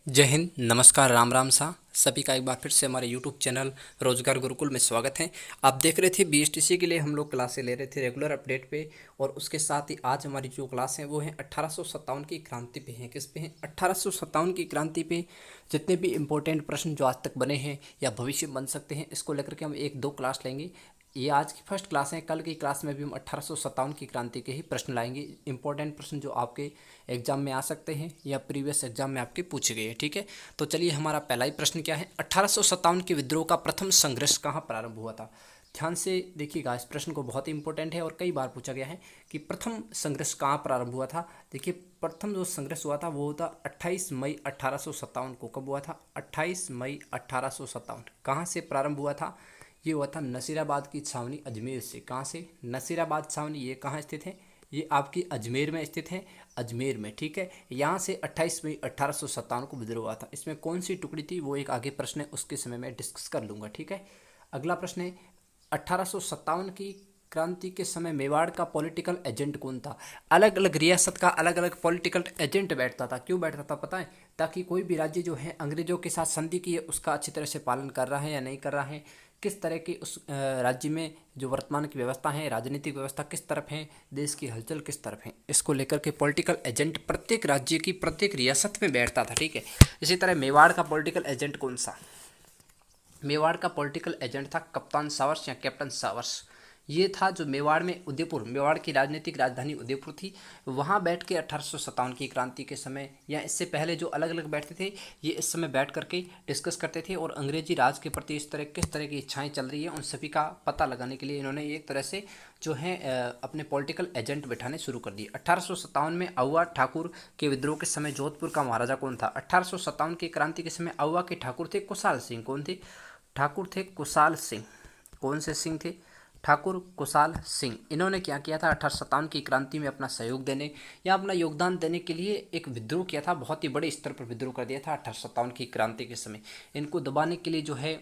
जय हिंद, नमस्कार, राम राम सा सभी का एक बार फिर से हमारे यूट्यूब चैनल रोजगार गुरुकुल में स्वागत है। आप देख रहे थे बीएसटीसी के लिए हम लोग क्लासें ले रहे थे रेगुलर अपडेट पे। और उसके साथ ही आज हमारी जो क्लास है वो है 1857 की क्रांति पे है। किस पे है? 1857 की क्रांति पे जितने भी इंपॉर्टेंट प्रश्न जो आज तक बने हैं या भविष्य में बन सकते हैं, इसको लेकर के हम एक दो क्लास लेंगे। ये आज की फर्स्ट क्लास है। कल की क्लास में भी हम 1857 की क्रांति के ही प्रश्न लाएंगे, इंपॉर्टेंट प्रश्न जो आपके एग्जाम में आ सकते हैं या प्रीवियस एग्जाम में आपके पूछे गए हैं। ठीक है, तो चलिए हमारा पहला ही प्रश्न क्या है। 1857 के विद्रोह का प्रथम संघर्ष कहाँ प्रारंभ हुआ था? ध्यान से देखिएगा, इस प्रश्न को बहुत ही इंपॉर्टेंट है और कई बार पूछा गया है कि प्रथम संघर्ष कहाँ प्रारंभ हुआ था। देखिए, प्रथम जो संघर्ष हुआ था वो था 28 मई 1857 को। कब हुआ था? 28 मई 1857। कहाँ से प्रारंभ हुआ था? ये हुआ था नसीराबाद की छावनी अजमेर से। कहाँ से? नसीराबाद छावनी, ये कहाँ स्थित है? ये आपकी अजमेर में स्थित है, अजमेर में। ठीक है, यहाँ से 28 मई 1857 को विद्रोह हुआ था। इसमें कौन सी टुकड़ी थी वो एक आगे प्रश्न है, उसके समय में डिस्कस कर लूँगा। ठीक है, अगला प्रश्न है 1857 की क्रांति के समय मेवाड़ का पॉलिटिकल एजेंट कौन था? अलग अलग रियासत का अलग अलग पॉलिटिकल एजेंट बैठता था। क्यों बैठता था पता है? ताकि कोई भी राज्य जो है अंग्रेजों के साथ संधि की है उसका अच्छी तरह से पालन कर रहा है या नहीं कर रहा है, किस तरह की उस राज्य में जो वर्तमान की व्यवस्था है, राजनीतिक व्यवस्था किस तरफ है, देश की हलचल किस तरफ है, इसको लेकर के पॉलिटिकल एजेंट प्रत्येक राज्य की प्रत्येक रियासत में बैठता था। ठीक है, इसी तरह मेवाड़ का पॉलिटिकल एजेंट कौन सा? मेवाड़ का पॉलिटिकल एजेंट था कप्तान सावर्स या कैप्टन सावर्स। ये था जो मेवाड़ में, उदयपुर, मेवाड़ की राजनीतिक राजधानी उदयपुर थी, वहाँ बैठ के 1857 की क्रांति के समय या इससे पहले जो अलग अलग बैठते थे, ये इस समय बैठ करके डिस्कस करते थे और अंग्रेजी राज के प्रति इस तरह किस तरह की इच्छाएं चल रही है उन सभी का पता लगाने के लिए इन्होंने एक तरह से जो है अपने पॉलिटिकल एजेंट बैठाने शुरू कर दिए। 1857 में अहुआ ठाकुर के विद्रोह के समय जोधपुर का महाराजा कौन था? 1857 की क्रांति के समय अहुआ के ठाकुर थे कुशाल सिंह। कौन थे? ठाकुर थे कुशाल सिंह। कौन से सिंह थे? ठाकुर कुशाल सिंह। इन्होंने क्या किया था? 1857 की क्रांति में अपना सहयोग देने या अपना योगदान देने के लिए एक विद्रोह किया था, बहुत ही बड़े स्तर पर विद्रोह कर दिया था 1857 की क्रांति के समय। इनको दबाने के लिए जो है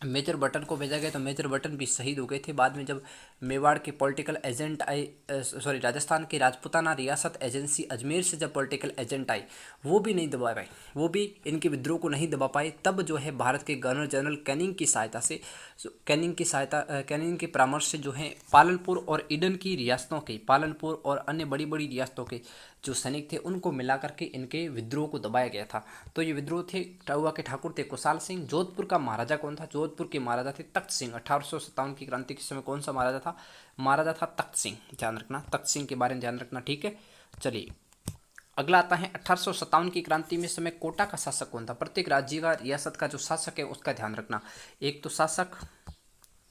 मेजर बटन को भेजा गया, तो मेजर बटन भी शहीद हो गए थे। बाद में जब मेवाड़ के पॉलिटिकल एजेंट आए, सॉरी, राजस्थान की राजपूताना रियासत एजेंसी अजमेर से जब पॉलिटिकल एजेंट आए, वो भी नहीं दबा पाए, वो भी इनके विद्रोह को नहीं दबा पाए। तब जो है भारत के गवर्नर जनरल कैनिंग की सहायता से, कैनिंग के परामर्श से जो है पालनपुर और ईडन की रियासतों के, पालनपुर और अन्य बड़ी बड़ी रियासतों के जो सैनिक थे उनको मिला करके इनके विद्रोह को दबाया गया था। तो ये विद्रोह थे, टाउआ के ठाकुर थे कुशाल सिंह। जोधपुर का महाराजा कौन था? जोधपुर के महाराजा थे तख्त सिंह। 1857 की क्रांति के समय कौन सा महाराजा था? महाराजा था तख्त सिंह। ध्यान रखना, तख्त सिंह के बारे में ध्यान रखना। ठीक है, चलिए अगला आता है 1857 की क्रांति में समय कोटा का शासक कौन था? प्रत्येक राज्य का, रियासत का जो शासक है उसका ध्यान रखना। एक तो शासक,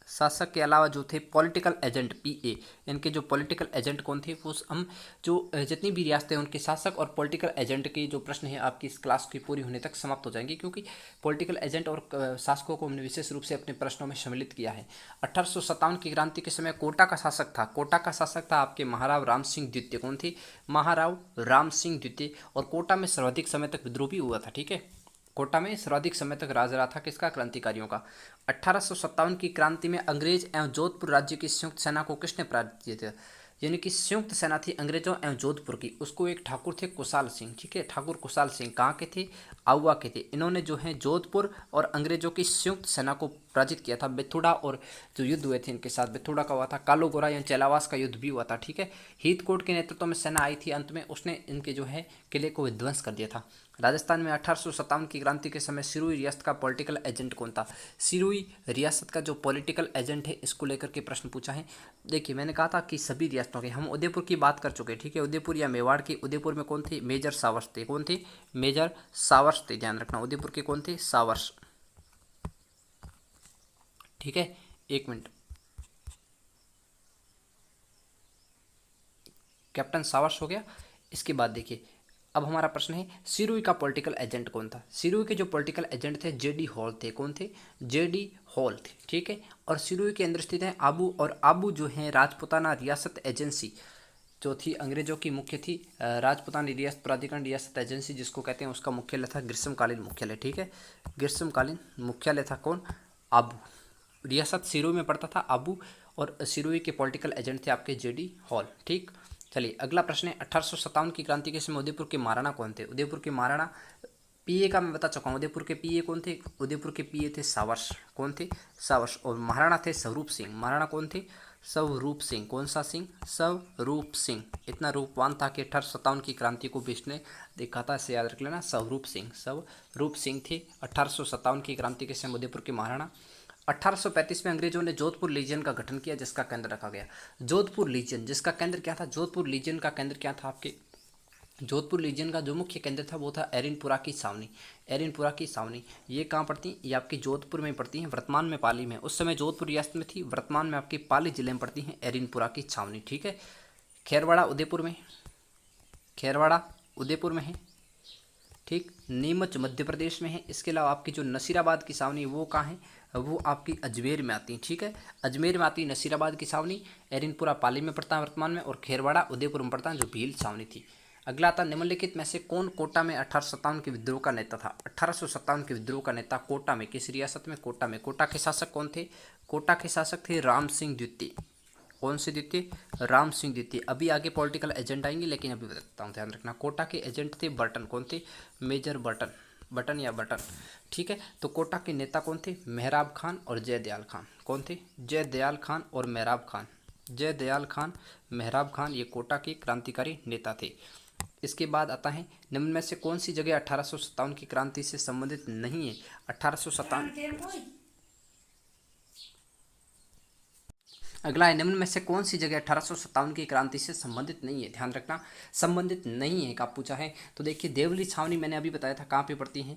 शासक के अलावा जो थे पॉलिटिकल एजेंट, पीए, इनके जो पॉलिटिकल एजेंट कौन थे वो हम जो जितनी भी रियासतें हैं उनके शासक और पॉलिटिकल एजेंट के जो प्रश्न है आपकी इस क्लास की पूरी होने तक समाप्त हो जाएंगे, क्योंकि पॉलिटिकल एजेंट और शासकों को हमने विशेष रूप से अपने प्रश्नों में सम्मिलित किया है। 1857 की क्रांति के समय कोटा का शासक था, कोटा का शासक था आपके महाराव राम सिंह द्वितीय। कौन थे? महाराव राम सिंह द्वितीय। और कोटा में सर्वाधिक समय तक विद्रोह भी हुआ था। ठीक है, कोटा में सर्वाधिक समय तक राज रहा था किसका? क्रांतिकारियों का। 1857 की क्रांति में अंग्रेज एवं जोधपुर राज्य की संयुक्त सेना को किसने पराजित किए थे? यानी कि संयुक्त सेना थी अंग्रेजों एवं जोधपुर की, उसको एक ठाकुर थे कुशाल सिंह। ठीक है, ठाकुर कुशाल सिंह कहाँ के थे? आउवा के थे। इन्होंने जो है जोधपुर और अंग्रेजों की संयुक्त सेना को पराजित किया था। बेथुड़ा और जो युद्ध हुए थे इनके साथ, बेथुड़ा का हुआ था, कालो गोरा या चेलावास का युद्ध भी हुआ था। ठीक है, हीथकोट के नेतृत्व में सेना आई थी, अंत में उसने इनके जो है किले को विध्वंस कर दिया था। राजस्थान में 1857 की क्रांति के समय सिरोही रियासत का पॉलिटिकल एजेंट कौन था? सिरोही रियासत का जो पॉलिटिकल एजेंट है इसको लेकर के प्रश्न पूछा है। देखिए, मैंने कहा था कि सभी रियासतों के, हम उदयपुर की बात कर चुके हैं। ठीक है, उदयपुर या मेवाड़ की, उदयपुर में कौन थे? मेजर सावर्स थे। कौन थे? मेजर सावर्स थे। ध्यान रखना, उदयपुर के कौन थे? सावर्स। ठीक है, एक मिनट, कैप्टन सावर्स हो गया। इसके बाद देखिए, अब हमारा प्रश्न है सिरोही का पॉलिटिकल एजेंट कौन था? सिरोही के जो पॉलिटिकल एजेंट थे जेडी हॉल थे। कौन थे? जेडी हॉल थे। ठीक है, और सिरोही के अंदर स्थित है आबू, और आबू जो है राजपूताना रियासत एजेंसी जो थी, अंग्रेजों की मुख्य थी राजपूताना रियासत प्राधिकरण रियासत एजेंसी जिसको कहते हैं, उसका मुख्यालय था ग्रीष्मकालीन मुख्यालय। ठीक है, ग्रीष्मकालीन मुख्यालय था कौन? आबू। रियासत सिरोही में पड़ता था आबू, और सिरोही के पॉलिटिकल एजेंट थे आपके जेडी हॉल। ठीक, चलिए अगला प्रश्न है 1857 की क्रांति के समय उदयपुर के महाराणा कौन थे? उदयपुर के महाराणा पीए का मैं बता चुका हूँ, उदयपुर के पीए कौन थे? उदयपुर के पीए थे सावर्स। कौन थे? सावर्स। और महाराणा थे स्वरूप सिंह। महाराणा कौन थे? स्वरूप सिंह। कौन सा सिंह? स्वरूप सिंह। इतना रूपवान था कि 1857 की क्रांति को भी इसने देखा था, इसे याद रख लेना। स्वरूप सिंह, स्वरूप सिंह थे 1857 की क्रांति के समय उदयपुर के महाराणा। 1835 में अंग्रेजों ने जोधपुर लीजियन का गठन किया, जिसका केंद्र रखा गया जोधपुर लीजियन। जिसका केंद्र क्या था? जोधपुर लीजियन का केंद्र क्या था आपके? जोधपुर लीजियन का जो मुख्य केंद्र था वो था एरिनपुरा की छावनी। एरिनपुरा की छावनी ये कहाँ पड़ती? ये आपकी जोधपुर में पड़ती हैं, वर्तमान में पाली में। उस समय जोधपुर रियासत में थी, वर्तमान में आपकी पाली जिले में पड़ती हैं एरिनपुरा की छावनी। ठीक है। खेरवाड़ा उदयपुर में, खेरवाड़ा उदयपुर में है। ठीक। नीमच मध्य प्रदेश में है। इसके अलावा आपकी जो नसीराबाद की छावनी वो कहाँ है? वो आपकी अजमेर में आती है। ठीक है। अजमेर में आती है नसीराबाद की छावनी। एरिनपुरा पाली में पड़ता है वर्तमान में, और खेरवाड़ा उदयपुर में पड़ता है, जो भील छावनी थी। अगला आता निम्नलिखित में से कौन कोटा में 1857 के विद्रोह का नेता था? 1857 के विद्रोह का नेता कोटा में, किस रियासत में? कोटा में। कोटा के शासक कौन थे? कोटा के शासक थे राम सिंह द्वितीय। कौन से द्वितीय? राम सिंह द्वितीय। अभी आगे पॉलिटिकल एजेंट आएंगे, लेकिन अभी बताता हूँ, ध्यान रखना। कोटा के एजेंट थे बर्टन। कौन थे? Major Burton. बटन या बटन। ठीक है। तो कोटा के नेता कौन थे? मेहराब खान और जयदयाल खान। कौन थे? जयदयाल खान और मेहराब खान। जयदयाल खान, मेहराब खान, ये कोटा के क्रांतिकारी नेता थे। इसके बाद आता है निम्न में से कौन सी जगह 1857 की क्रांति से संबंधित नहीं है? 1857। अगला है निम्न में से कौन सी जगह 1857 की क्रांति से संबंधित नहीं है? ध्यान रखना, संबंधित नहीं है का पूछा है। तो देखिए देवली छावनी मैंने अभी बताया था कहाँ पे पड़ती है।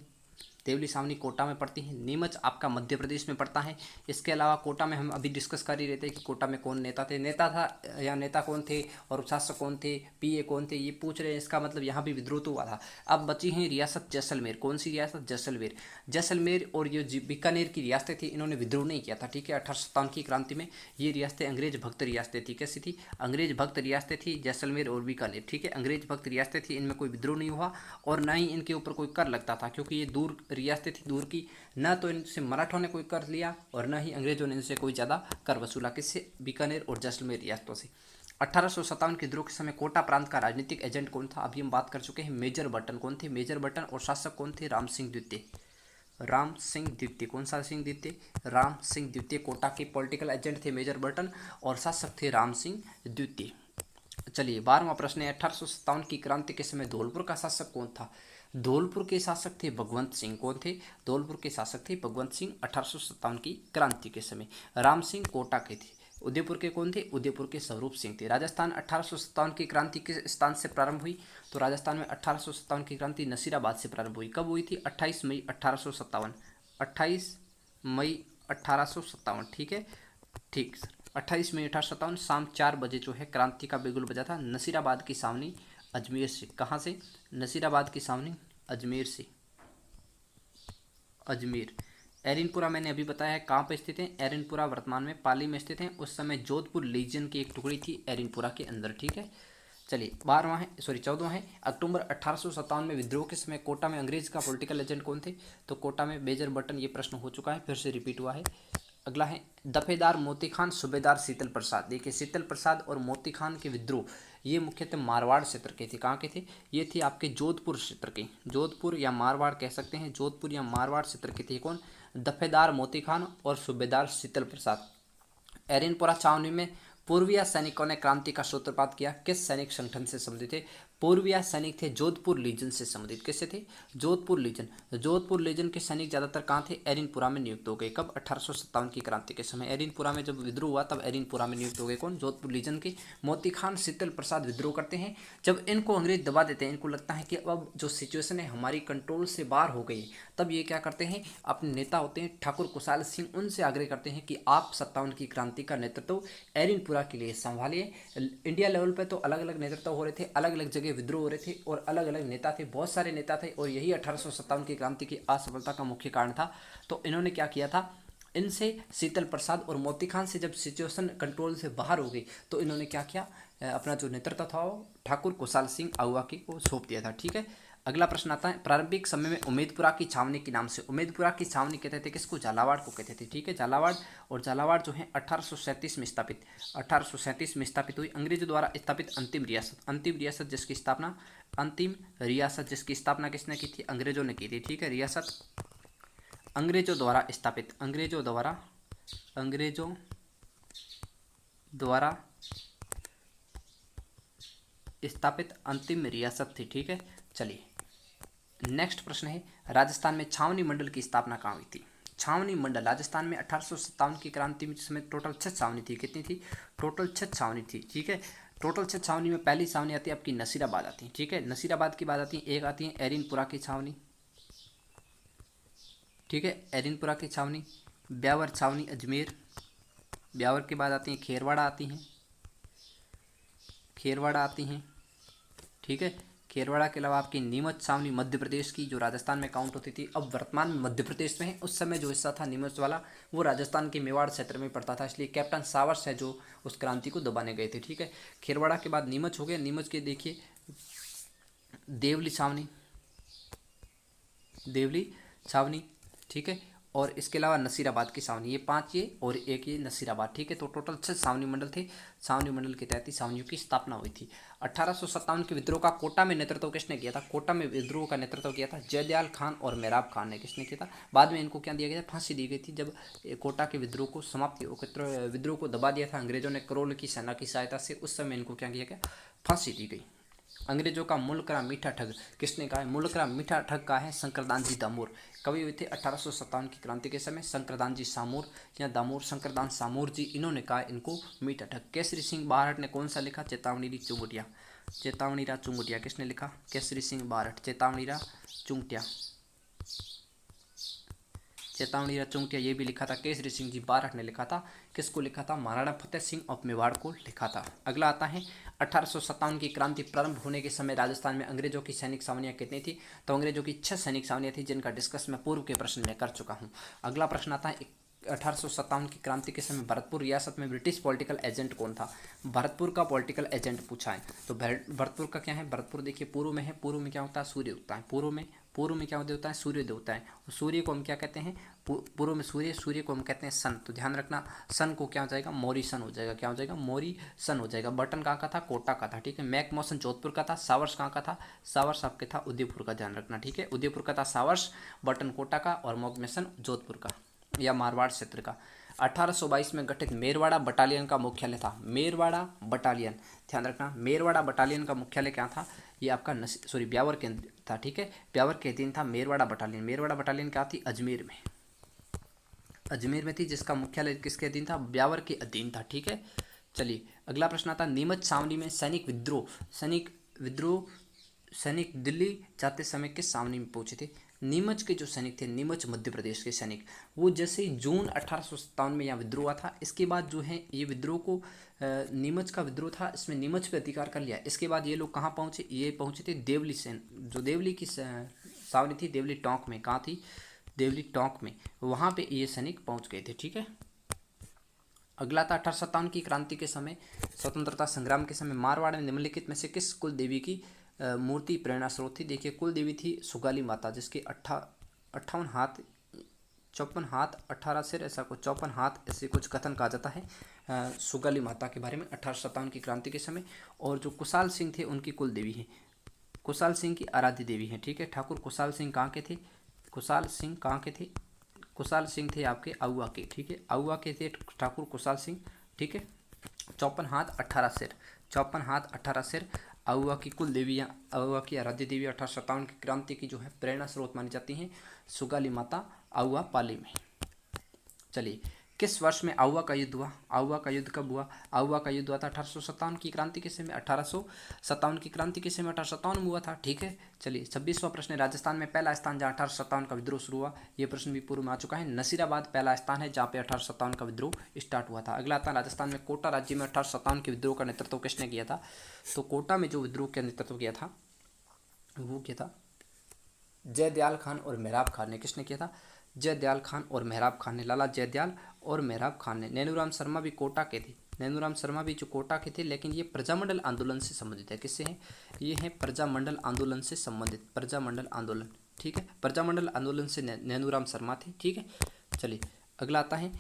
देवली छावनी कोटा में पड़ती है। नीमच आपका मध्य प्रदेश में पड़ता है। इसके अलावा कोटा में हम अभी डिस्कस कर ही रहे थे कि कोटा में कौन नेता थे, नेता था या नेता कौन थे और शासक कौन थे, पीए कौन थे, ये पूछ रहे हैं। इसका मतलब यहाँ भी विद्रोह तो हुआ था। अब बची हैं रियासत जैसलमेर। कौन सी रियासत? जैसलमेर। जैसलमेर और ये बीकानेर की रियासतें थी, इन्होंने विद्रोह नहीं किया था। ठीक है। 1857 की क्रांति में ये रियासतें अंग्रेज भक्त रियासतें थी। कैसी थी? अंग्रेज भक्त रियासतें थी जैसलमेर और बीकानेर। ठीक है। अंग्रेज भक्त रियासतें थी, इनमें कोई विद्रोह नहीं हुआ और ना ही इनके ऊपर कोई कर लगता था, क्योंकि ये दूर रियासतें थी, दूर की। ना तो इनसे मराठों ने कोई कर लिया और ना ही अंग्रेजों ने इनसे कोई ज़्यादा कर वसूला। किससे? बीकानेर और जैसलमेर रियासतों से। 1857 के विद्रोह के समय कोटा प्रांत का राजनीतिक एजेंट कौन था? अभी हम बात कर चुके हैं। Major Burton. कौन थे? Major Burton. और शासक कौन थे? राम सिंह द्वितीय। राम सिंह द्वितीय। कौन सा सिंह द्वितीय? राम सिंह द्वितीय कोटा के पॉलिटिकल एजेंट थे मेजर बर्टन, और शासक थे राम सिंह द्वितीय। चलिए 12वां प्रश्न है, 1857 की क्रांति के समय धौलपुर का शासक कौन था? धौलपुर के शासक थे भगवंत सिंह। कौन थे? धौलपुर के शासक थे भगवंत सिंह 1857 की क्रांति के समय। राम सिंह कोटा के थे। उदयपुर के कौन थे? उदयपुर के स्वरूप सिंह थे। राजस्थान 1857 की क्रांति किस स्थान से प्रारंभ हुई? तो राजस्थान में 1857 की क्रांति नसीराबाद से प्रारंभ हुई। कब हुई थी? 28 मई 1857। 28 मई 1857। ठीक है। ठीक सर। 28 मई 1857 शाम 4 बजे जो है क्रांति का बिगुल बजा था नसीराबाद की छावनी अजमेर से। कहाँ से? नसीराबाद की छावनी अजमेर से। अजमेर। एरिनपुरा मैंने अभी बताया है कहाँ पर स्थित है। एरिनपुरा वर्तमान में पाली में स्थित है। उस समय जोधपुर लीजियन की एक टुकड़ी थी एरिनपुरा के अंदर। ठीक है। चलिए 12वां है, सॉरी 14वां है। अक्टूबर 1857 में विद्रोह के समय कोटा में अंग्रेज का पॉलिटिकल एजेंट कौन थे? तो कोटा में मेजर बर्टन। ये प्रश्न हो चुका है, फिर से रिपीट हुआ है। अगला है दफेदार मोती खान, सूबेदार शीतल प्रसाद। देखिए शीतल प्रसाद और मोती खान के विद्रोह ये मुख्यतः मारवाड़ क्षेत्र के थे। कहाँ के थे? ये थे आपके जोधपुर क्षेत्र के। जोधपुर या मारवाड़ कह सकते हैं, जोधपुर या मारवाड़ क्षेत्र के थे। कौन? दफेदार मोती खान और सूबेदार शीतल प्रसाद। एरिनपुरा छावनी में पूर्वीय सैनिकों ने क्रांति का सूत्रपात किया। किस सैनिक संगठन से संबंधित थे? पूर्वीय सैनिक थे जोधपुर लीजन से संबंधित। किससे थे? जोधपुर लीजन। जोधपुर लीजन के सैनिक ज्यादातर कहाँ थे? एरिनपुरा में नियुक्त हो गए। कब? 1857 की क्रांति के समय एरिनपुरा में जब विद्रोह हुआ तब एरिनपुरा में नियुक्त हो गए। कौन? जोधपुर लीजन के मोती खान, शीतल प्रसाद विद्रोह करते हैं। जब इनको अंग्रेज दबा देते हैं, इनको लगता है कि अब जो सिचुएशन है हमारी कंट्रोल से बाहर हो गई, तब ये क्या करते हैं, अपने नेता होते हैं ठाकुर कुशाल सिंह, उनसे आग्रह करते हैं कि आप 57 की क्रांति का नेतृत्व एरिनपुरा के लिए संभालिए। इंडिया लेवल पे तो अलग अलग नेतृत्व हो रहे थे, अलग अलग जगह विद्रोह हो रहे थे और अलग अलग नेता थे, बहुत सारे नेता थे, और यही 1857 की क्रांति की असफलता का मुख्य कारण था। तो इन्होंने क्या किया था, इनसे शीतल प्रसाद और मोती खान से जब सिचुएशन कंट्रोल से बाहर हो गई तो इन्होंने क्या किया, अपना जो नेतृत्व था वो ठाकुर कुशाल सिंह आहुआ की को सौंप दिया था। ठीक है। अगला प्रश्न आता है, प्रारंभिक समय में उम्मेदपुरा की छावनी के नाम से, उम्मेदपुरा की छावनी कहते थे किसको? झालावाड़ को कहते थे। ठीक है, झालावाड़। और झालावाड़ जो है 1837 में स्थापित, 1837 में स्थापित हुई। अंग्रेजों द्वारा स्थापित अंतिम रियासत जिसकी स्थापना अंतिम रियासत जिसकी स्थापना किसने की थी? अंग्रेजों ने की थी। ठीक है, रियासत अंग्रेजों द्वारा स्थापित, अंग्रेजों द्वारा स्थापित अंतिम रियासत थी। ठीक है, चलिए नेक्स्ट प्रश्न है, राजस्थान में छावनी मंडल की स्थापना कहाँ हुई थी? छावनी मंडल राजस्थान में 1857 की क्रांति में, जिसमें टोटल 6 छावनी थी। कितनी थी? टोटल 6 छावनी थी। ठीक है, टोटल 6 छावनी में पहली छावनी आती है आपकी नसीराबाद आती है। ठीक है, नसीराबाद की बात आती है। एक आती है एरिनपुरा की छावनी। ठीक है, एरिनपुरा की छावनी। ब्यावर छावनी अजमेर। ब्यावर के बाद आती है खेरवाड़ा आती हैं, खेरवाड़ा आती हैं। ठीक है, खेरवाड़ा के अलावा आपकी नीमच छावनी मध्य प्रदेश की, जो राजस्थान में काउंट होती थी, अब वर्तमान में मध्य प्रदेश में है। उस समय जो हिस्सा था नीमच वाला वो राजस्थान के मेवाड़ क्षेत्र में पड़ता था, इसलिए कैप्टन सावर्स है जो उस क्रांति को दबाने गए थे। ठीक है, खेरवाड़ा के बाद नीमच हो गया। नीमच के देखिए देवली छावनी, देवली छावनी। ठीक है, और इसके अलावा नसीराबाद की छावनी, ये 5 ये और एक ये नसीराबाद। ठीक है, तो टोटल 6 छावनी मंडल थे। छावनी मंडल के तहत ही छावनियों की स्थापना हुई थी। 1857 के विद्रोह का कोटा में नेतृत्व किसने किया था? कोटा में विद्रोह का नेतृत्व किया था जयदयाल खान और मेहराब खान ने। किसने किया था? बाद में इनको क्या दिया गया था? फांसी दी गई थी। जब कोटा के विद्रोह को समाप्ति, विद्रोह को दबा दिया था अंग्रेजों ने करोल की सेना की सहायता से, उस समय इनको क्या किया गया? फांसी दी गई। अंग्रेजों का मुल्करा मीठा ठग किसने कहा है? मुल्करा मीठा ठग का है शंकरदान जी दामोर। कवि हुए थे 1857 की क्रांति के समय शंकरदान जी सामोर या दामोर, शंकरदान सामोर जी, इन्होंने कहा इनको मीठा ठग। केसरी सिंह बारहट ने कौन सा लिखा? चेतावनी चुंगटिया। चेतावनी चुंगटिया किसने लिखा? केसरी सिंह बारहट। चेतावनी चुंगटिया, चेतावनी चुंगटिया ये भी लिखा था केसरी सिंह जी बारहट ने लिखा था। किसको लिखा था? महाराणा फतेह सिंह ऑफ मेवाड़ को लिखा था। अगला आता है 1857 की क्रांति प्रारंभ होने के समय राजस्थान में अंग्रेजों की सैनिक छावनियां कितनी थी? तो अंग्रेजों की 6 सैनिक छावनियां थी, जिनका डिस्कस मैं पूर्व के प्रश्न में कर चुका हूं। अगला प्रश्न आता है 1857 की क्रांति के समय भरतपुर रियासत में ब्रिटिश पॉलिटिकल एजेंट कौन था? भरतपुर का पॉलिटिकल एजेंट पूछा है, तो भरतपुर का क्या है? भरतपुर देखिए पूर्व में है। पूर्व में क्या होता है? सूर्य उगता है। पूर्व में क्या होता है? सूर्योदय होता है। और सूर्य को हम क्या कहते हैं? पूर्व में सूर्य, सूर्य को हम कहते हैं सन। तो ध्यान रखना, सन को क्या हो जाएगा? मौरी सन हो जाएगा। क्या हो जाएगा? मौरी सन हो जाएगा। बटन कहाँ का था? कोटा का था। ठीक है, मैक मौसन जोधपुर का था। सावर्स कहाँ का था? सावर्स आपके था उदयपुर का। ध्यान रखना। ठीक है, उदयपुर का था सावर्स, बटन कोटा का, और मोकमेसन जोधपुर का या मारवाड़ क्षेत्र का। 1822 में गठित मेरवाड़ा बटालियन का मुख्यालय था। मेरवाड़ा बटालियन, ध्यान रखना, मेरवाड़ा बटालियन का मुख्यालय क्या था? ये आपका ब्यावर केंद्र था। ठीक है, ब्यावर के अधीन था मेरवाड़ा बटालियन। मेरवाड़ा बटालियन क्या थी? अजमेर में, अजमेर में थी, जिसका मुख्यालय किसके अधीन था? ब्यावर के अधीन था। ठीक है, चलिए अगला प्रश्न आता है नीमच छावनी में सैनिक विद्रोह सैनिक दिल्ली जाते समय किस छावनी में पहुंचे थे? नीमच के जो सैनिक थे, नीमच मध्य प्रदेश के सैनिक, वो जैसे ही जून 1857 में यहाँ विद्रोह हुआ था, इसके बाद जो है ये विद्रोह को नीमच का विद्रोह था, इसमें नीमच पे अधिकार कर लिया। इसके बाद ये लोग कहाँ पहुँचे? ये पहुँचे थे देवली सेन, जो देवली की छावनी थी, देवली टोंक में। कहाँ थी? देवली टोंक में, वहाँ पे ये सैनिक पहुँच गए थे। ठीक है, अगला था 1857 की क्रांति के समय, स्वतंत्रता संग्राम के समय मारवाड़ में निम्नलिखित में से किस कुल देवी की मूर्ति प्रेरणा स्रोत थी? देखिए कुल देवी थी सुगाली माता, जिसके 58 हाथ 54 हाथ 18 सिर, ऐसा कुछ 54 हाथ ऐसे कुछ कथन कहा जाता है सुगाली माता के बारे में 1857 की क्रांति के समय। और जो कुशाल सिंह थे उनकी कुल देवी है, कुशाल सिंह की आराध्य देवी है। ठीक है, ठाकुर कुशाल सिंह कहाँ के थे? कुशाल सिंह कहाँ के थे? कुशाल सिंह थे आपके आउआ के। ठीक है, आउआ के थे ठाकुर कुशाल सिंह। ठीक है, 54 हाथ 18 सिर, 54 हाथ 18 सिर आउआ की कुल देवियाँ, आउआ की आराध्य देवी 1857 की क्रांति की जो है प्रेरणा स्रोत मानी जाती हैं सुगाली माता आउआ पाली में। चलिए किस वर्ष में आउआ का युद्ध हुआ? आउआ का युद्ध कब हुआ? आउआ का युद्ध हुआ था 1857 की क्रांति के समय, 1857 की क्रांति के समय 1857 में हुआ था। ठीक है, चलिए 26वां प्रश्न है राजस्थान में पहला स्थान जहाँ 1857 का विद्रोह शुरू हुआ, ये प्रश्न भी पूर्व में आ चुका है। नसीराबाद पहला स्थान है जहाँ पे 1857 का विद्रोह स्टार्ट हुआ था। अगला आता है राजस्थान में कोटा राज्य में 1857 के विद्रोह का नेतृत्व किसने किया था? तो कोटा में जो विद्रोह का नेतृत्व किया था वो क्या था? जयदयाल खान और मेहराब खान ने। किसने किया था? जयदयाल खान और मेहराब खान ने, लाला जयदयाल और मेहराब खान ने। नैनूराम शर्मा भी कोटा के थे, नैनूराम शर्मा भी जो कोटा के थे, लेकिन ये प्रजामंडल आंदोलन से संबंधित है। किससे हैं? ये हैं प्रजामंडल आंदोलन से संबंधित, प्रजामंडल आंदोलन। ठीक है, प्रजामंडल आंदोलन से नैनूराम शर्मा थे। ठीक है, चलिए अगला आता है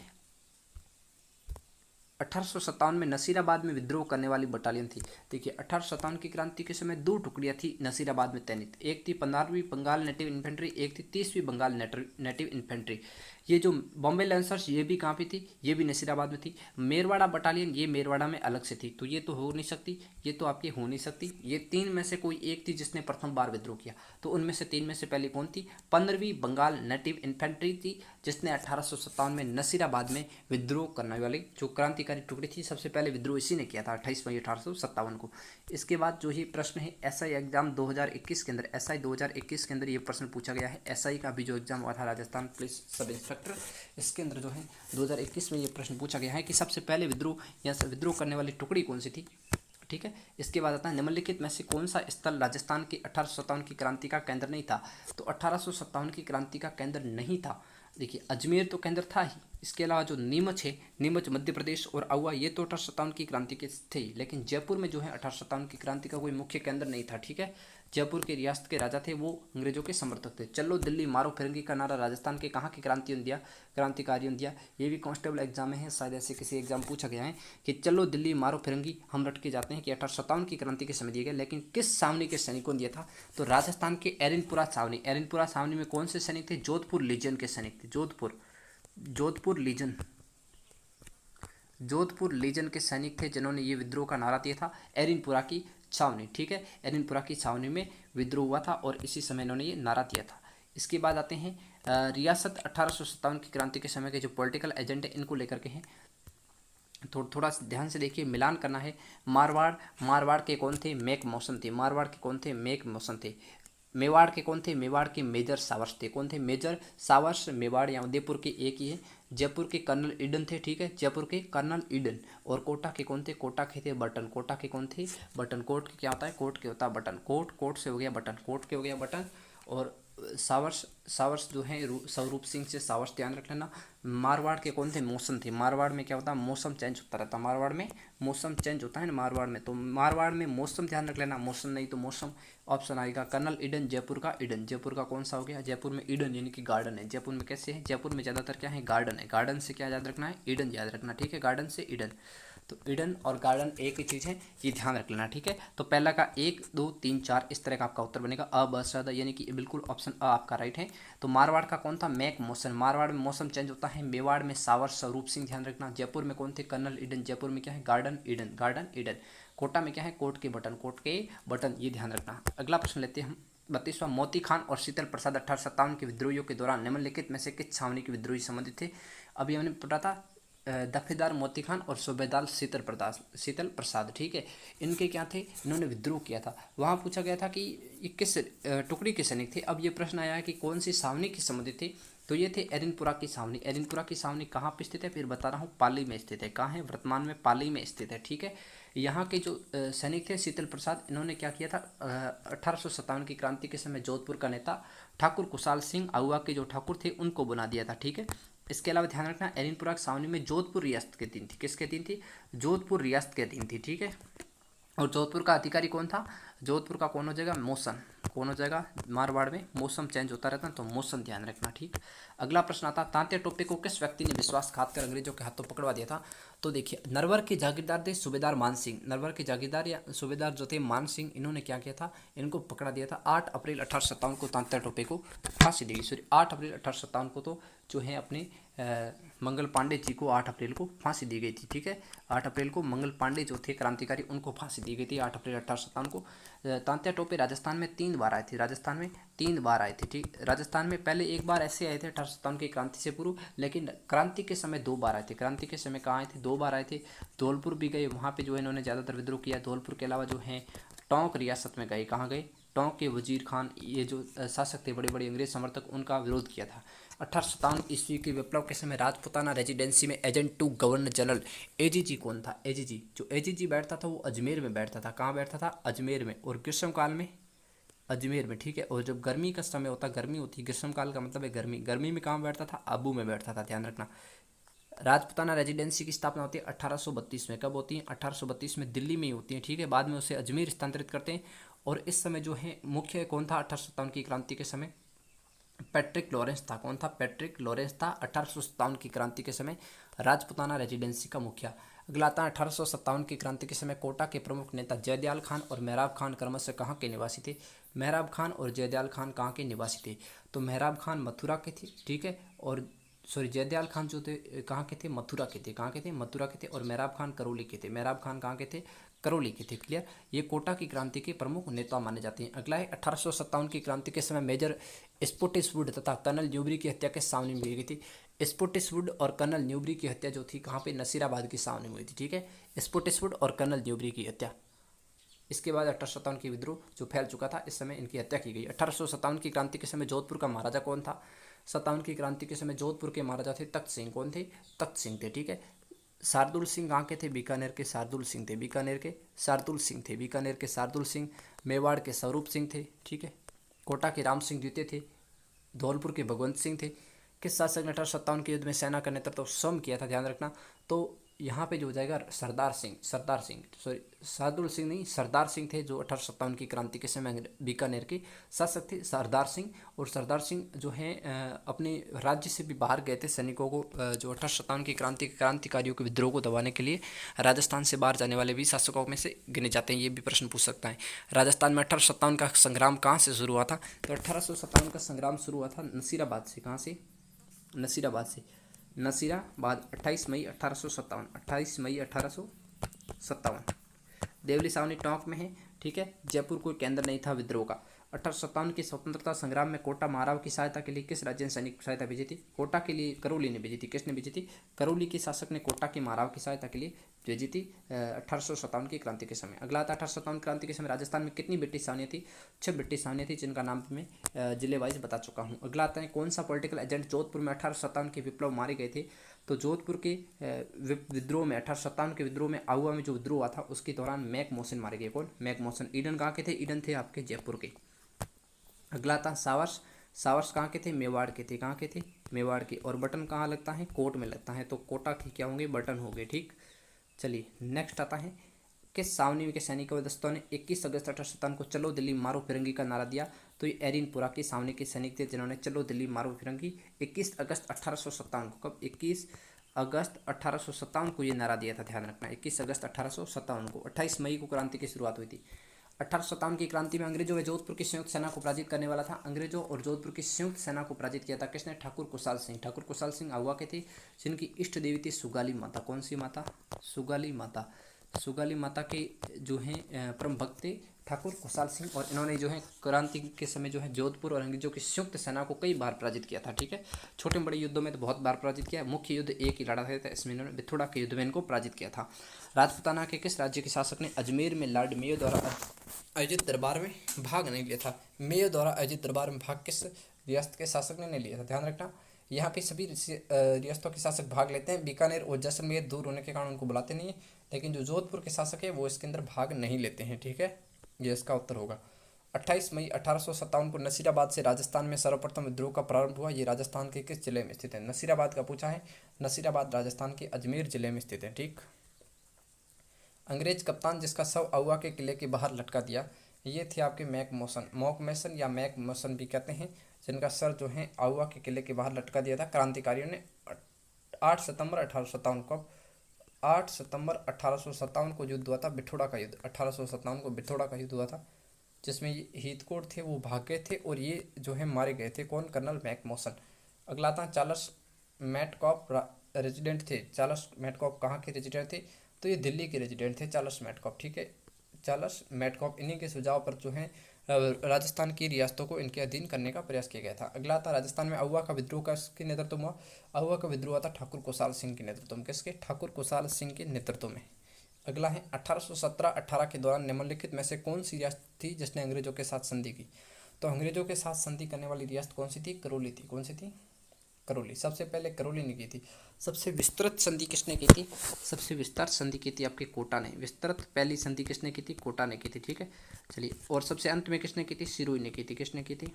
1857 में नसीराबाद में विद्रोह करने वाली बटालियन थी। देखिए 1857 की क्रांति के समय दो टुकड़ियां थी नसीराबाद में तैनात, एक थी 15वीं बंगाल नेटिव इन्फेंट्री, एक थी 30वीं बंगाल नेटिव इन्फेंट्री। ये जो बॉम्बे लैंसर्स ये भी कहाँ पे थी, ये भी नसीराबाद में थी। मेरवाड़ा बटालियन ये मेरवाड़ा में अलग से थी, तो ये तो हो नहीं सकती, ये तो आपकी हो नहीं सकती। ये तीन में से कोई एक थी जिसने प्रथम बार विद्रोह किया, तो उनमें से तीन में से पहले कौन थी, 15वीं बंगाल नेटिव इन्फेंट्री थी, जिसने 1857 में नसीराबाद में विद्रोह करने वाली जो क्रांतिकारी टुकड़ी थी, सबसे पहले विद्रोह इसी ने किया था 28 मई 1857 को। इसके बाद जो ये प्रश्न है एसआई एग्जाम 2021 के अंदर, एसआई 2021 के अंदर ये प्रश्न पूछा गया है। एसआई का भी जो एग्जाम हुआ था राजस्थान पुलिस सब इंस्पेक्टर, इसके अंदर जो है 2021 में ये प्रश्न पूछा गया है कि सबसे पहले विद्रोह या विद्रोह करने वाली टुकड़ी कौन सी थी। ठीक है, इसके बाद आता है निम्नलिखित में से कौन सा स्थल राजस्थान की 1857 की क्रांति का केंद्र नहीं था। तो 1857 की क्रांति का केंद्र नहीं था। देखिए अजमेर तो केंद्र था ही, इसके अलावा जो नीमच है, नीमच मध्य प्रदेश और आउवा ये तो 1857 की क्रांति के थे, लेकिन जयपुर में जो है 1857 की क्रांति का कोई मुख्य केंद्र नहीं था। ठीक है, जयपुर के रियासत के राजा थे वो अंग्रेजों के समर्थक थे। चलो दिल्ली मारो फिरंगी का नारा राजस्थान के कहाँ की क्रांतिकारियों ने दिया, ये भी कांस्टेबल एग्जाम में है, शायद ऐसे किसी एग्जाम पूछा गया है कि चलो दिल्ली मारो फिरंगी हम रट के जाते हैं कि 1857 की क्रांति के समय दिए गए, लेकिन किस छावनी के सैनिकों ने दिया था, तो राजस्थान के एरनपुरा छावनी। एरनपुरा छावनी में कौन से सैनिक थे, जोधपुर लीजन के सैनिक थे। जोधपुर लीजन के सैनिक थे जिन्होंने ये विद्रोह का नारा दिया था, एरनपुरा की छावनी। ठीक है, एरनपुरा की छावनी में विद्रोह हुआ था और इसी समय इन्होंने ये नारा दिया था। इसके बाद आते हैं रियासत 1857 की क्रांति के समय के जो पॉलिटिकल एजेंडे इनको लेकर के हैं, थोड़ा ध्यान से देखिए, मिलान करना है। मारवाड़ के कौन थे, मेक मौसन थे। मारवाड़ के कौन थे, मेक मौसन थे। मेवाड़ के कौन थे, मेवाड़ के मेजर सावर्स थे। कौन थे, मेजर सावर्स। मेवाड़ या उदयपुर के एक ही है। जयपुर के कर्नल ईडन थे। ठीक है, जयपुर के कर्नल ईडन। और कोटा के कौन थे, कोटा के थे बटन। कोटा के कौन थे, बटन। कोट के क्या होता है, कोट के होता है बटन। कोट से हो गया बटन, कोट के हो गया बटन। और सावर्स जो है स्वरूप सिंह से सावर्स, ध्यान रख लेना। मारवाड़ के कौन थे, मौसम थे। मारवाड़ में क्या होता है, मौसम चेंज होता रहता है। मारवाड़ में मौसम चेंज होता है ना मारवाड़ में, तो मारवाड़ में मौसम ध्यान रख लेना, मौसम नहीं तो मौसम ऑप्शन आएगा। कर्नल ईडन, जयपुर का ईडन। जयपुर का कौन सा हो गया, जयपुर में ईडन यानी कि गार्डन है। जयपुर में कैसे है, जयपुर में ज़्यादातर क्या है, गार्डन है। गार्डन से क्या याद रखना है, ईडन याद रखना। ठीक है, गार्डन से ईडन, तो ईडन और गार्डन एक ही चीज़ है, ये ध्यान रख लेना। ठीक है, तो पहला का 1 2 3 4 इस तरह का आपका उत्तर बनेगा। अ ब स द, यानी कि बिल्कुल ऑप्शन अ आपका राइट है। तो मारवाड़ का कौन था, मैक मौसन। मारवाड़ में मौसम चेंज होता है। मेवाड़ में सावर स्वरूप सिंह, ध्यान रखना। जयपुर में कौन थे, कर्नल ईडन। जयपुर में क्या है, Garden Eden, Garden Eden. Kota में क्या है, कोट के बटन, कोट के बटन, ये ध्यान रखना। अगला प्रश्न लेते हैं हम 32वां। मोती खान और शीतल प्रसाद 1857 के विद्रोहियों के दौरान निम्नलिखित में से किस छावनी के विद्रोही संबंधित थे। अभी हमने पढ़ा था दफेदार मोती खान और सूबेदार शीतल प्रसाद। ठीक है, इनके क्या थे, इन्होंने विद्रोह किया था। वहाँ पूछा गया था कि ये किस टुकड़ी के सैनिक थे। अब ये प्रश्न आया है कि कौन सी छावनी के संबंधित थे, तो ये थे एरनपुरा की छावनी। एरनपुरा की छावनी कहाँ पे स्थित है, फिर बता रहा हूँ, पाली में स्थित है। कहाँ है, वर्तमान में पाली में स्थित है। ठीक है, यहाँ के जो सैनिक थे शीतल प्रसाद, इन्होंने क्या किया था, 1857 की क्रांति के समय जोधपुर का नेता ठाकुर कुशाल सिंह आउवा के जो ठाकुर थे उनको बना दिया था। ठीक है, इसके अलावा ध्यान रखना, एरनपुरा की छावनी में जोधपुर रियासत के अधीन थी। किसके अधीन थी, जोधपुर रियासत के अधीन थी। ठीक है, और जोधपुर का अधिकारी कौन था, जोधपुर का कौन हो जाएगा, मौसम। कौन हो जाएगा, मारवाड़ में मौसम चेंज होता रहता है, तो मौसम ध्यान रखना। ठीक, अगला प्रश्न आता, तांत्या टोपे को किस व्यक्ति ने विश्वासघात कर अंग्रेजों के हाथों पकड़वा दिया था। तो देखिए, नरवर के जागीरदार थे सूबेदार मान सिंह। नरवर के जागीरदार या सूबेदार जो थे मान सिंह, इन्होंने क्या किया था, इनको पकड़ा दिया था। 8 अप्रैल 1857 को तांत्या टोपे को फांसी दी गई। सॉरी, 8 अप्रैल 1857 को तो जो है अपने मंगल पांडे जी को 8 अप्रैल को फांसी दी गई थी। ठीक है, 8 अप्रैल को मंगल पांडे जो थे क्रांतिकारी, उनको फांसी दी गई थी 8 अप्रैल 1857 को। तांत्या टोपे राजस्थान में 3 बार आए थे। राजस्थान में 3 बार आए थे। ठीक, राजस्थान में पहले एक बार ऐसे आए थे 1857 की क्रांति से पूर्व, लेकिन क्रांति के समय 2 बार आए थे। क्रांति के समय कहाँ आए थे, 2 बार आए थे। धौलपुर भी गए, वहाँ पे जो है इन्होंने ज़्यादातर विद्रोह किया। धौलपुर के अलावा जो है टोंक रियासत में गए। कहाँ गए, टोंक के वजीर खान, ये जो शासक थे बड़े बड़े अंग्रेज समर्थक, उनका विरोध किया था। 1857 ईस्वी के विप्लव के समय राजपुताना रेजिडेंसी में agent to governor general AGG कौन था, एजीजी। जो एजीजी बैठता था वो अजमेर में बैठता था। कहाँ बैठता था, अजमेर में। और ग्रीष्मकाल में अजमेर में। ठीक है, और जब गर्मी का समय होता, गर्मी होती है, ग्रीष्मकाल का मतलब है गर्मी, गर्मी में कहाँ बैठता था, आबू में बैठता था। ध्यान रखना। राजपुताना रेजिडेंसी की स्थापना होती है 1832 में। कब होती है, 1832 में दिल्ली में ही होती है। ठीक है, बाद में उसे अजमेर स्थानांतरित करते हैं। और इस समय जो है मुख्य कौन था 1857 की क्रांति के समय, पैट्रिक लॉरेंस था। कौन था, पैट्रिक लॉरेंस था 1857 की क्रांति के समय। राजपुताना रेजिडेंसी का मुखिया। अगला आता है 1857 की क्रांति के समय कोटा के प्रमुख नेता जयदयाल खान और मेहराब खान क्रमशः कहाँ के निवासी थे। मेहराब खान और जयदयाल खान कहाँ के निवासी थे, तो मेहराब खान मथुरा के थे, ठीक है, और सॉरी जयदयाल खान जो थे कहाँ के थे, मथुरा के थे, कहाँ के थे, मथुरा के थे, और मेहराब खान करौली के थे। मेहराब खान कहाँ के थे, करौली के थे। क्लियर, ये कोटा की क्रांति के प्रमुख नेता माने जाते हैं। अगला है 1857 की क्रांति के समय मेजर स्पोटिसवुड तथा कर्नल न्यूबरी की हत्या के सामने में गई थी। स्पोटिसवुड और कर्नल न्यूबरी की हत्या जो थी कहाँ पे, नसीराबाद के सामने हुई थी, ठीक है, स्पोटिसवुड और कर्नल न्यूबरी की हत्या। इसके बाद 1857 की विद्रोह जो फैल चुका था, इस समय इनकी हत्या की गई। 1857 की क्रांति के समय जोधपुर का महाराजा कौन था, 57 की क्रांति के समय जोधपुर के महाराजा थे तख्त सिंह। कौन थे, तख्त सिंह थे, ठीक है। शार्दुल सिंह कहाँ के थे, बीकानेर के शार्दुल सिंह थे, बीकानेर के शार्दुल सिंह थे, बीकानेर के शार्दुल सिंह। मेवाड़ के स्वरूप सिंह थे, ठीक है। कोटा के राम सिंह द्वितीय थे। धौलपुर के भगवंत सिंह थे। किस शासक ने 1857 के युद्ध में सेना का नेतृत्व स्वयं किया था, ध्यान रखना। तो यहाँ पे जो हो जाएगा सरदार सिंह सॉरी शार्दुल सिंह नहीं, सरदार सिंह थे जो 1857 की क्रांति के समय बीकानेर के शासक थे, सरदार सिंह। और सरदार सिंह जो हैं अपने राज्य से भी बाहर गए थे सैनिकों को जो 1857 की क्रांतिकारियों के विद्रोह को दबाने के लिए राजस्थान से बाहर जाने वाले भी शासकों में से गिने जाते हैं। ये भी प्रश्न पूछ सकता है। राजस्थान में 1857 का संग्राम कहाँ से शुरू हुआ था, तो 1857 का संग्राम शुरू हुआ था नसीराबाद से। कहाँ से, नसीराबाद से। नसीराबाद 28 मई 1857, 28 मई 1857। देवली सावनी टोंक में है, ठीक है। जयपुर कोई केंद्र नहीं था विद्रोह का। 1857 की स्वतंत्रता संग्राम में कोटा माराव की सहायता के लिए किस राज्य ने सैनिक सहायता भेजी थी, कोटा के लिए करौली ने भेजी थी। किसने भेजी थी, करौली के शासक ने कोटा के माराव की सहायता के लिए भेजी थी 1857 की क्रांति के समय। अगला था 1857 क्रांति के समय राजस्थान में कितनी ब्रिटिश छावनियाँ थी, 6 ब्रिटिश छावनियाँ थी, जिनका नाम मैं जिले वाइज बता चुका हूँ। अगला आता है कौन सा पॉलिटिकल एजेंट जोधपुर में 1857 के विप्लव मारे गए थे, तो जोधपुर के विद्रोह में 1857 के विद्रोह में आहुआ में जो विद्रोह हुआ था उसके दौरान मैक मोहसिन मारे गए। कौन, मैक मोहसिन। ईडन कहाँ के थे, ईडन थे आपके जयपुर के। अगला था सावर्स, सावर्स कहाँ के थे, मेवाड़ के थे, कहाँ के थे, मेवाड़ के। और बटन कहाँ लगता है, कोट में लगता है, तो कोटा के क्या होंगे, बटन हो गए, ठीक। चलिए नेक्स्ट आता है किस सावनी के सैनिकों दस्तों ने 21 अगस्त 1857 को चलो दिल्ली मारो फिरंगी का नारा दिया, तो ये एरिनपुरा के सावनी के सैनिक थे जिन्होंने चलो दिल्ली मारो फिरंगी 21 अगस्त 1857 को, कब, 21 अगस्त 1857 को ये नारा दिया था, ध्यान रखना। 21 अगस्त 1857 को। 28 मई को क्रांति की शुरुआत हुई थी। 1857 की क्रांति में अंग्रेजों व जोधपुर की संयुक्त सेना को पराजित करने वाला था। अंग्रेजों और जोधपुर की संयुक्त सेना को पराजित किया था किसने, ठाकुर कुशाल सिंह। ठाकुर कुशाल सिंह आहुआ के थे जिनकी इष्ट देवी थी सुगाली माता। कौन सी माता, सुगाली माता। सुगाली माता के जो हैं परम भक्त थे ठाकुर कुशाल सिंह, और इन्होंने जो है क्रांति के समय जो है जोधपुर और अंग्रेजों की संयुक्त सेना को कई बार पराजित किया था, ठीक है। छोटे बड़े युद्धों में तो बहुत बार पराजित किया, मुख्य युद्ध एक ही लड़ा था, इसमें इन्होंने बिथुड़ा के युद्ध में इनको पराजित किया था। राजपुताना के किस राज्य के शासक ने अजमेर में लॉर्ड मेयो द्वारा आयोजित दरबार में भाग नहीं लिया था। मेयो द्वारा आयोजित दरबार में भाग किस रियासत के शासक ने नहीं लिया था, ध्यान रखना। यहाँ पे सभी रियासतों के शासक भाग लेते हैं। बीकानेर और जैसलमेर दूर होने के कारण उनको बुलाते नहीं है, लेकिन जो जोधपुर के शासक है वो इसके अंदर भाग नहीं लेते हैं, ठीक है। ये इसका उत्तर होगा। 28 मई 1857 को नसीराबाद से राजस्थान में सर्वप्रथम विद्रोह का प्रारंभ हुआ। ये राजस्थान के किस जिले में स्थित है, नसीराबाद का पूछा है। नसीराबाद राजस्थान के अजमेर जिले में स्थित है, ठीक। अंग्रेज कप्तान जिसका शव आहुआ के किले के बाहर लटका दिया, ये थे आपके मैक मोसन, मॉक मैसन या मैक मोसन भी कहते हैं, जिनका सर जो है आहुआ के किले के बाहर लटका दिया था क्रांतिकारियों ने 8 सितंबर 1857 को। 8 सितंबर 1857 को युद्ध हुआ था, बिठोड़ा का युद्ध। 1857 को बिठोड़ा का युद्ध हुआ था, जिसमें ये हीथकोट थे वो भाग गए थे और ये जो है मारे गए थे। कौन, कर्नल मैक मोसन। अगला था चार्ल्स मैटकॉप रेजिडेंट थे। चार्ल्स मैटकॉप कहाँ के रेजिडेंट थे, तो ये दिल्ली के रेजिडेंट थे चार्ल्स मैटकॉप, ठीक है। चार्ल्स मैटकॉप, इन्हीं के सुझाव पर जो है राजस्थान की रियासतों को इनके अधीन करने का प्रयास किया गया था। अगला था राजस्थान में आहुआ का विद्रोह का किसके नेतृत्व में हुआ, आहुआ का विद्रोह था ठाकुर कुशाल सिंह के नेतृत्व में। किसके, ठाकुर कुशाल सिंह के नेतृत्व में। अगला है 1817-18 के दौरान निम्नलिखित में से कौन सी रियासत थी जिसने अंग्रेजों के साथ संधि की, तो अंग्रेजों के साथ संधि करने वाली रियासत कौन सी थी, करौली थी। कौन सी थी, करौली। सबसे पहले करौली ने की थी। सबसे विस्तृत संधि किसने की थी, सबसे विस्तार संधि की थी आपके कोटा ने। विस्तृत पहली संधि किसने की थी, कोटा ने की थी, ठीक है। चलिए, और सबसे अंत में किसने की थी, सिरोही ने की थी। किसने की थी,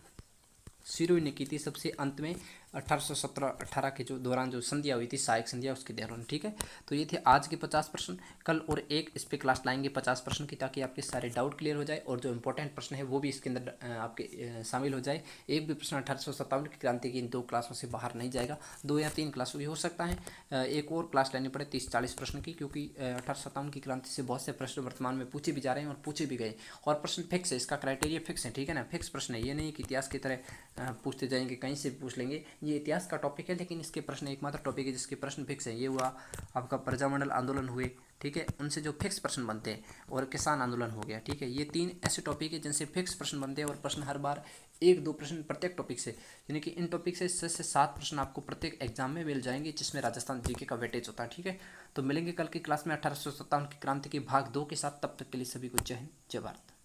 शुरू ने की थी सबसे अंत में 1817-18 के जो दौरान जो संधिया हुई थी, सहायक संधिया, उसके दौरान। ठीक है, तो ये थे आज के 50 प्रश्न। कल और एक इस पे क्लास लाएंगे 50 प्रश्न की, ताकि आपके सारे डाउट क्लियर हो जाए और जो इंपॉर्टेंट प्रश्न है वो भी इसके अंदर आपके शामिल हो जाए। एक भी प्रश्न 1857 की क्रांति की इन 2 क्लासों से बाहर नहीं जाएगा, 2 या 3 क्लासों की हो सकता है एक और क्लास लेनी पड़े 30-40 प्रश्न की, क्योंकि 1857 की क्रांति से बहुत से प्रश्न वर्तमान में पूछे भी जा रहे हैं और पूछे भी गए, और प्रश्न फिक्स है, इसका क्राइटेरिया फिक्स है। ठीक है ना, फिक्स प्रश्न है, ये नहीं कि इतिहास की तरह पूछते जाएंगे, कहीं से भी पूछ लेंगे। ये इतिहास का टॉपिक है, लेकिन इसके प्रश्न एकमात्र टॉपिक है जिसके प्रश्न फिक्स है। ये हुआ आपका प्रजामंडल आंदोलन हुए, ठीक है, उनसे जो फिक्स प्रश्न बनते हैं, और किसान आंदोलन हो गया। ठीक है, ये 3 ऐसे टॉपिक है जिनसे फिक्स प्रश्न बनते हैं, और प्रश्न हर बार 1-2 प्रश्न प्रत्येक टॉपिक से, यानी कि इन टॉपिक से 6 से 7 प्रश्न आपको प्रत्येक एग्जाम में मिल जाएंगे, जिसमें राजस्थान जीके का वेटेज होता है। ठीक है, तो मिलेंगे कल की क्लास में 1857 की क्रांति के भाग 2 के साथ। तब तक के लिए सभी को जय हिंद, जय भारत।